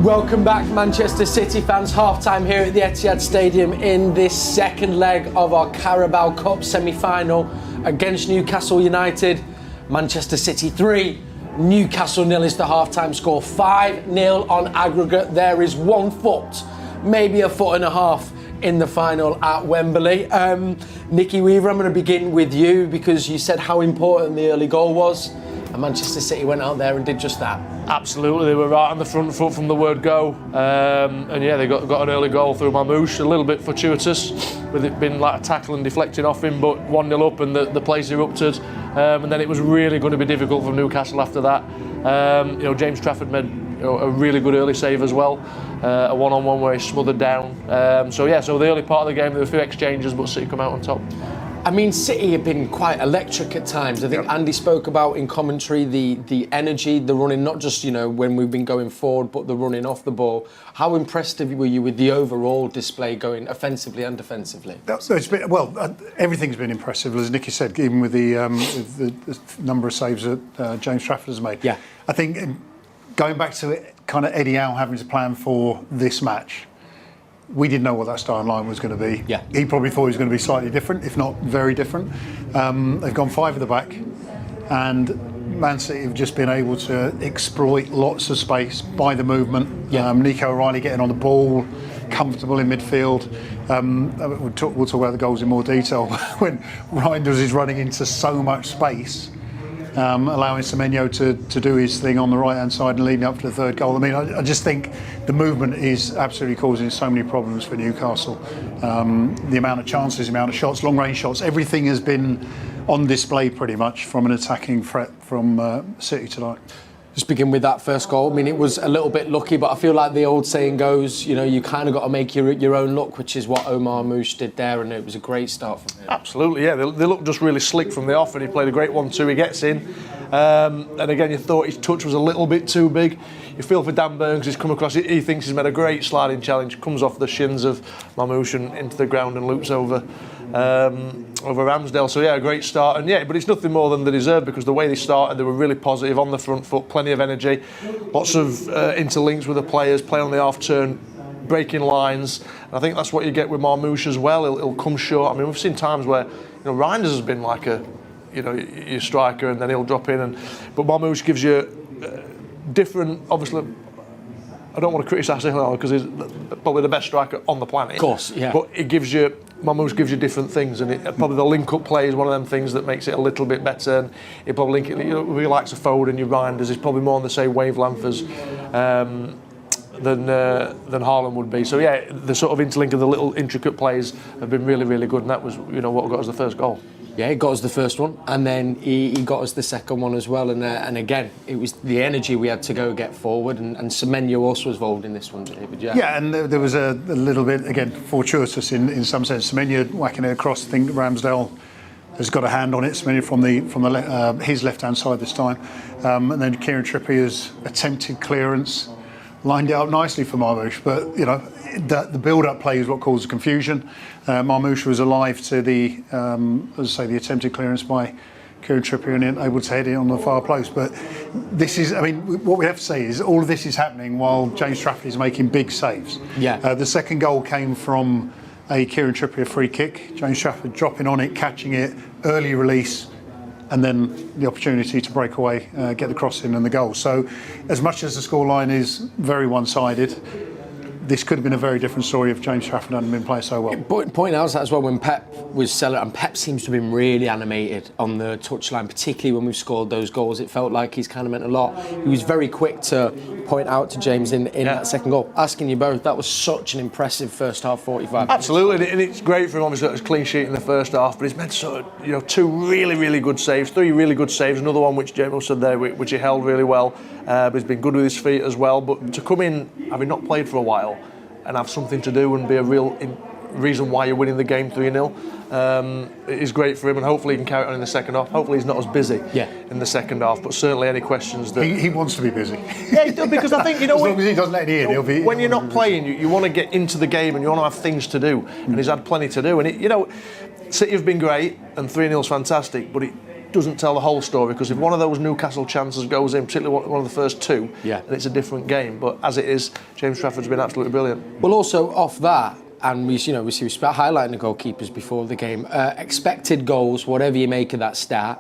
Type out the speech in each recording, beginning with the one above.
Welcome back, Manchester City fans. Half-time here at the Etihad Stadium in this second leg of our Carabao Cup semi-final against Newcastle United. Manchester City 3, Newcastle 0 is the half-time score. 5-0 on aggregate. There is 1 foot, maybe a foot and a half in the final at Wembley. Nicky Weaver, I'm going to begin with you because you said how important the early goal was. And Manchester City went out there and did just that. Absolutely, they were right on the front foot from the word go. And yeah, they got an early goal through MARMOUSH, a little bit fortuitous, with it being like a tackle and deflecting off him, but 1-0 up and the place erupted. And then it was really going to be difficult for Newcastle after that. James Trafford made a really good early save as well, a one-on-one where he smothered down. So the early part of the game, there were a few exchanges, but City come out on top. I mean, City have been quite electric at times. I think Andy spoke about in commentary the energy, the running, not just, when we've been going forward, but the running off the ball. How impressed were you with the overall display going offensively and defensively? Everything's been impressive, as Nicky said, even with the number of saves that James Trafford has made. Yeah. I think going back to it, kind of Eddie Howe having to plan for this match, we didn't know what that starting line was going to be. Yeah. He probably thought it was going to be slightly different, if not very different. They've gone 5 at the back, and Man City have just been able to exploit lots of space by the movement. Yeah. Nico O'Reilly getting on the ball, comfortable in midfield. We'll talk about the goals in more detail. When Reijnders is running into so much space, allowing Semenyo to do his thing on the right-hand side and leading up to the third goal. I mean, I just think the movement is absolutely causing so many problems for Newcastle. The amount of chances, the amount of shots, long-range shots, everything has been on display pretty much from an attacking threat from City tonight. Just begin with that first goal. I mean, it was a little bit lucky, but I feel like the old saying goes, you kind of got to make your own luck, which is what MARMOUSH did there, and it was a great start from him. Absolutely, yeah. They looked just really slick from the off, and he played a great 1-2. He gets in, and again, you thought his touch was a little bit too big. You feel for Dan Burn because he's come across. He thinks he's made a great sliding challenge. Comes off the shins of MARMOUSH and into the ground and loops over Ramsdale. So yeah, a great start, and yeah, but it's nothing more than they deserve because the way they started, they were really positive on the front foot, plenty of energy, lots of interlinks with the players, play on the half turn, breaking lines. And I think that's what you get with MARMOUSH as well. He'll come short. I mean, we've seen times where Reijnders has been like your striker, and then he'll drop in, but MARMOUSH gives you different. Obviously, I don't want to criticise him because he's probably the best striker on the planet. Of course, yeah. But MARMOUSH gives you different things, and probably the link-up play is one of them things that makes it a little bit better. And he probably link it. He likes a forward, and your Reijnders is probably more on the same wavelength as than Haaland would be. So yeah, the sort of interlink of the little intricate plays have been really, really good, and that was what got us the first goal. Yeah, he got us the first one, and then he got us the second one as well. And again, it was the energy we had to go get forward, and Semenyo also was involved in this one, David. Yeah, and there was a little bit, again, fortuitous in some sense. Semenyo whacking it across. I think Ramsdale has got a hand on it. Semenyo from his left-hand side this time. And then Kieran Trippier's attempted clearance lined it up nicely for MARMOUSH, but the build-up play is what caused the confusion. MARMOUSH was alive to the attempted clearance by Kieran Trippier and able to head it on the far post. But this is, what we have to say is all of this is happening while James Trafford is making big saves. Yeah. The second goal came from a Kieran Trippier free kick. James Trafford dropping on it, catching it, early release, and then the opportunity to break away, get the cross in and the goal. So as much as the scoreline is very one-sided, this could have been a very different story if James Trafford hadn't been playing so well. Point out that as well when Pep was selling, and Pep seems to have been really animated on the touchline, particularly when we've scored those goals. It felt like he's kind of meant a lot. He was very quick to point out to James in that second goal. Asking you both, that was such an impressive first half 45. Absolutely, and it's great for him. Obviously, it was clean sheet in the first half, but he's made two really, really good saves, 3 really good saves. Another one which James said there, which he held really well. But he's been good with his feet as well. But to come in, having not played for a while, and have something to do and be a real reason why you're winning the game 3-0 is great for him, and hopefully he can carry it on in the second half. Hopefully he's not as busy in the second half, but certainly any questions that... He wants to be busy. Yeah, he does, because I think, as long as he doesn't let it in, when you're not playing, you want to get into the game and you want to have things to do, and he's had plenty to do. And City have been great, and 3-0's fantastic, but doesn't tell the whole story, because if one of those Newcastle chances goes in, particularly one of the first two, yeah, then it's a different game. But as it is, James Trafford's been absolutely brilliant. Well, also off that, and we start highlighting the goalkeepers before the game. Expected goals, whatever you make of that stat,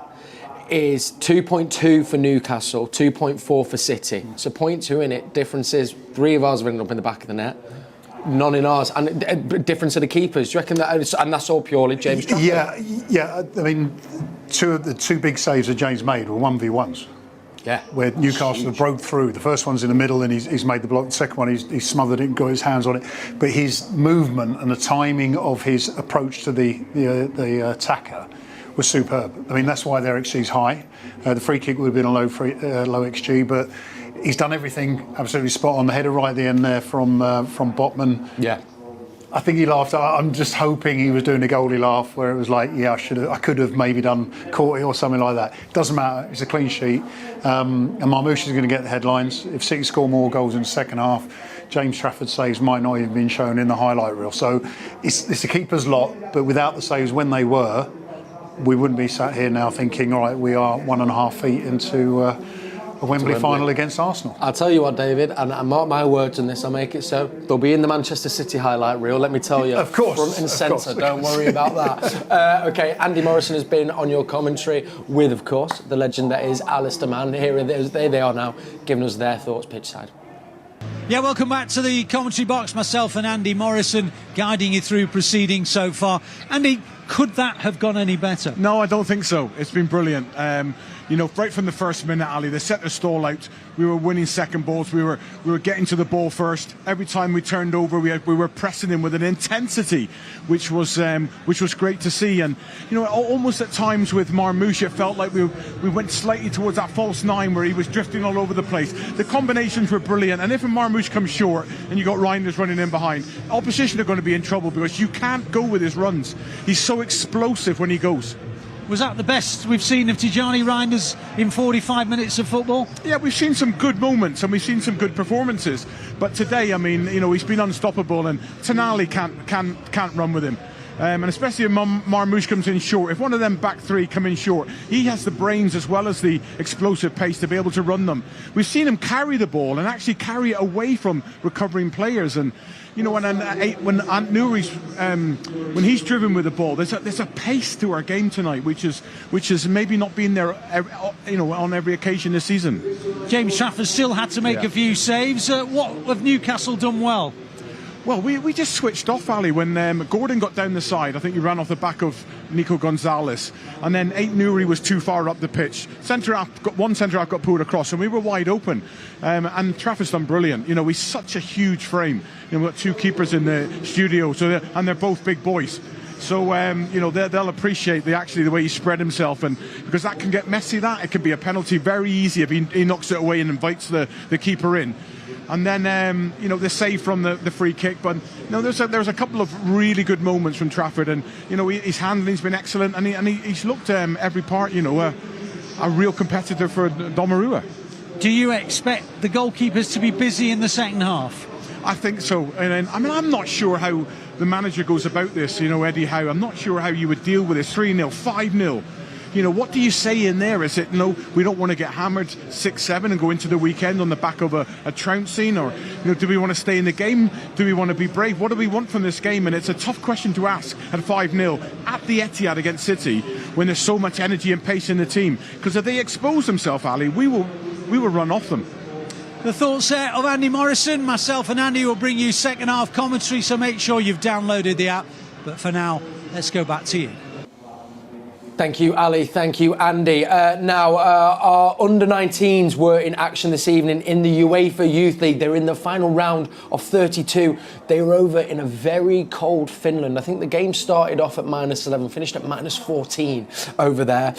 is 2.2 for Newcastle, 2.4 for City. So 0.2 in it. Difference is 3 of ours have ended up in the back of the net. None in ours, and difference of the keepers. Do you reckon that? And that's all purely James Trafford? Yeah. I mean, the two big saves that James made were 1v1s. Yeah. Where Newcastle broke through. The first one's in the middle and he's made the block. The second one, he's smothered it and got his hands on it. But his movement and the timing of his approach to the attacker was superb. I mean, that's why their XG's high. The free kick would have been a low XG, but he's done everything absolutely spot on. The header right at the end there from Botman. Yeah. I think he laughed. I'm just hoping he was doing a goalie laugh where it was like, yeah, I could have maybe caught it or something like that. Doesn't matter. It's a clean sheet. And MARMOUSH is going to get the headlines. If City score more goals in the second half, James Trafford saves might not even been shown in the highlight reel. So it's a keeper's lot, but without the saves when they were, we wouldn't be sat here now thinking, all right, we are 1.5 feet into a Wembley final against Arsenal. I'll tell you what, David, and mark my words on this, I'll make it so. They'll be in the Manchester City highlight reel, let me tell you. Of course. Front and centre, don't worry about that. Okay, Andy Morrison has been on your commentary with, of course, the legend that is Alistair Mann. Here they are now, giving us their thoughts pitchside. Yeah, welcome back to the commentary box. Myself and Andy Morrison guiding you through proceedings so far. Andy, could that have gone any better? No, I don't think so. It's been brilliant. Right from the first minute, Ali, they set the stall out. We were winning second balls. We were getting to the ball first. Every time we turned over, we were pressing him with an intensity, which was great to see. And almost at times with MARMOUSH, it felt like we went slightly towards that false nine where he was drifting all over the place. The combinations were brilliant. And if a MARMOUSH comes short and you got REIJNDERS running in behind, opposition are going to be in trouble because you can't go with his runs. He's so explosive when he goes. Was that the best we've seen of Tijani Reijnders in 45 minutes of football? Yeah, we've seen some good moments and we've seen some good performances. But today, I mean, he's been unstoppable, and Tonali can't run with him. And especially if MARMOUSH comes in short, if one of them back three come in short, he has the brains as well as the explosive pace to be able to run them. We've seen him carry the ball and actually carry it away from recovering players. And when Ant Nouri's when he's driven with the ball, there's a pace to our game tonight, which has maybe not been there, on every occasion this season. James Trafford still had to make a few saves. What have Newcastle done well? Well, we just switched off, Ali, when Gordon got down the side. I think he ran off the back of Nico Gonzalez, and then Ant Nouri was too far up the pitch. One centre-half got pulled across, and we were wide open. And Trafford's done brilliant. He's such a huge frame. We've got two keepers in the studio, and they're both big boys. So they'll appreciate the way he spread himself, and because that can get messy. It can be a penalty very easy if he knocks it away and invites the keeper in. And then the save from the free kick. But there's a couple of really good moments from Trafford, and his handling's been excellent, and he's looked every part. A real competitor for Donnarumma. Do you expect the goalkeepers to be busy in the second half? I think so. And I'm not sure how the manager goes about this. Eddie Howe. I'm not sure how you would deal with this 3-0, 5-0. What do you say in there? Is it, we don't want to get hammered 6-7 and go into the weekend on the back of a trouncing? Or, do we want to stay in the game? Do we want to be brave? What do we want from this game? And it's a tough question to ask at 5-0 at the Etihad against City when there's so much energy and pace in the team. Because if they expose themselves, Ali, we will run off them. The thoughts there of Andy Morrison. Myself and Andy will bring you second half commentary, so make sure you've downloaded the app. But for now, let's go back to you. Thank you, Ali. Thank you, Andy. Now, our under-19s were in action this evening in the UEFA Youth League. They're in the final round of 32. They were over in a very cold Finland. I think the game started off at -11, finished at -14 over there.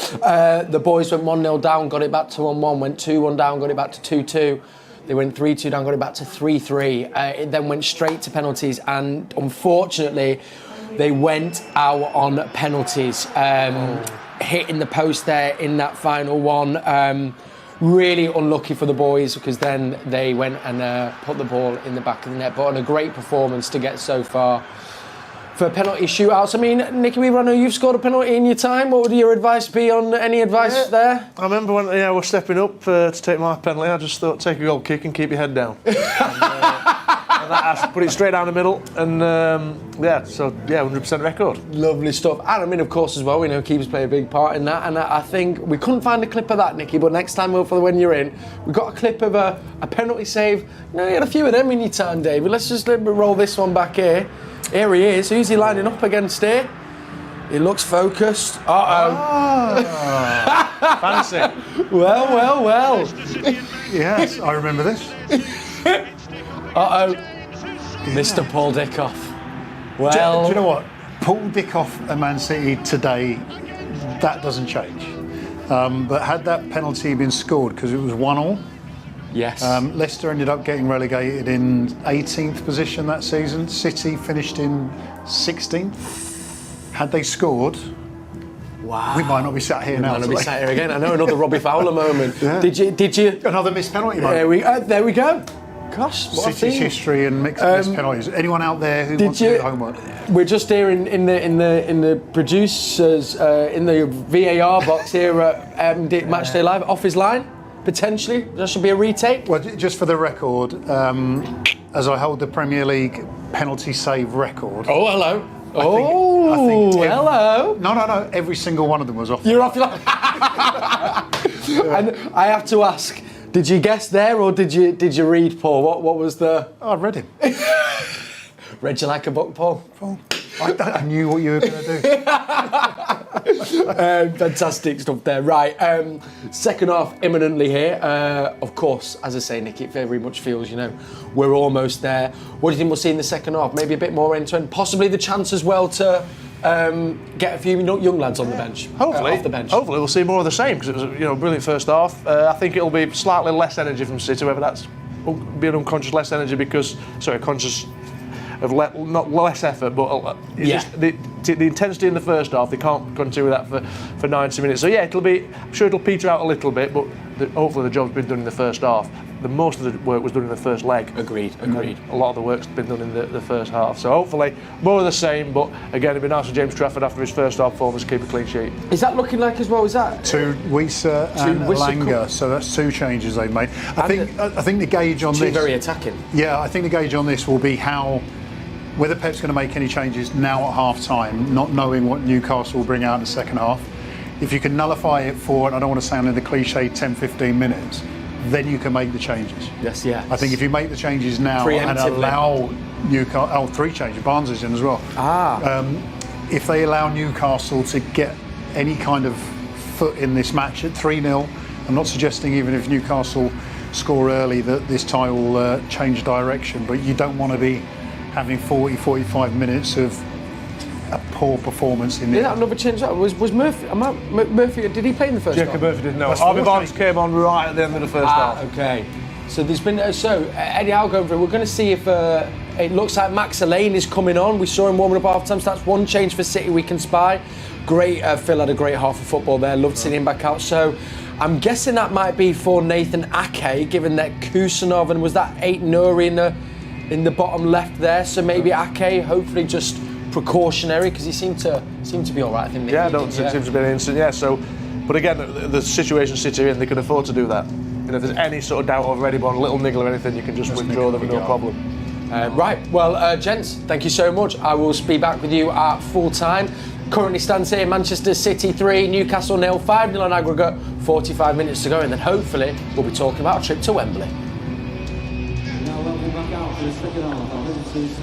The boys went 1-0 down, got it back to 1-1, went 2-1 down, got it back to 2-2. They went 3-2 down, got it back to 3-3. It then went straight to penalties, and unfortunately, they went out on penalties, hitting the post there in that final one. Really unlucky for the boys, because then they went and put the ball in the back of the net. But on a great performance to get so far. for penalty shootouts. I mean, Nicky, I know you've scored a penalty in your time. What would your advice be on any advice there? I remember when I was stepping up to take my penalty, I just thought, take a goal kick and keep your head down. And I put it straight down the middle, and 100% record. Lovely stuff. And I mean, of course, as well, we know keepers play a big part in that. And I think we couldn't find a clip of that, Nicky, but next time, hopefully, when you're in, we got a clip of a penalty save. You know, you had a few of them in your time, David. Let's just roll this one back here. Here he is. Who's he lining up against here? He looks focused. Fancy. Well. Yes, I remember this. Mr. Paul Dickoff. Do you know what? Paul Dickoff and Man City today, that doesn't change. But had that penalty been scored, because it was 1-1, yes. Leicester ended up getting relegated in 18th position that season. City finished in 16th. Had they scored, wow, we might not be sat here now. Might not be sat here again. I know, another Robbie Fowler moment. Yeah. Did you? Another missed penalty moment. There we go. Gosh, what City's history and mixed penalties. Anyone out there who wants to do homework? We're just here in the producers in the VAR box here at Matchday Live. Off his line, potentially. That should be a retake. Well, just for the record, as I hold the Premier League penalty save record. Oh, hello. I think hello. No. Every single one of them was off. You're off your line. And I have to ask. Did you guess there, or did you read, Paul? What was the? Oh, I read him. Read you like a book, Paul? I knew what you were going to do. Fantastic stuff there. Right, second half imminently here. Of course, as I say, Nicky, it very much feels, we're almost there. What do you think we'll see in the second half? Maybe a bit more end-to-end. Possibly the chance as well to get a few young lads on the bench. Hopefully, off the bench. Hopefully we'll see more of the same, because it was a brilliant first half. I think it'll be slightly less energy from City, whether that's being unconscious less energy conscious of not less effort, but the intensity in the first half, they can't continue with that for 90 minutes. So I'm sure it'll peter out a little bit, but hopefully the job's been done in the first half. Most of the work was done in the first leg. Agreed. A lot of the work's been done in the first half. So hopefully more of the same, but again, it'd be nice for James Trafford after his first half performance to keep a clean sheet. Is that looking like as well? Is that to Wissa and Langer? So that's two changes they've made. I think the gauge on this. Very attacking. Yeah, I think the gauge on this will be whether Pep's going to make any changes now at half time, not knowing what Newcastle will bring out in the second half. If you can nullify it for, and I don't want to sound in the cliche, 10-15 minutes, then you can make the changes. Yes, yeah. I think if you make the changes now and allow Newcastle, 3 changes, Barnes is in as well. If they allow Newcastle to get any kind of foot in this match at 3-0, I'm not suggesting even if Newcastle score early that this tie will change direction, but you don't want to be having 40-45 minutes of a poor performance in the that another change? Was Murphy? Murphy? Did he play in the first half? Jacob Murphy didn't know. Harvey Barnes came on right at the end of the first half. Okay. So there's been Eddie, I'll go over it. We're going to see if it looks like Max Elaine is coming on. We saw him warming up half time. So that's one change for City we can spy. Great. Phil had a great half of football there. Loved seeing him back out. So I'm guessing that might be for Nathan Ake, given that Kusanov and was that 8 Nuri in the bottom left there. So maybe Ake, hopefully just precautionary, because he seemed to be all right. I think. Yeah, it seems to be an instant. Yeah. So, but again, the situation City are in, they can afford to do that. If there's any sort of doubt over anyone, a little niggle or anything, you can just withdraw them with no problem. Right. Well, gents, thank you so much. I will be back with you at full time. Currently stands here: Manchester City 3, Newcastle 0, 5-0 on aggregate. 45 minutes to go, and then hopefully we'll be talking about a trip to Wembley. Now welcome back out for the second half.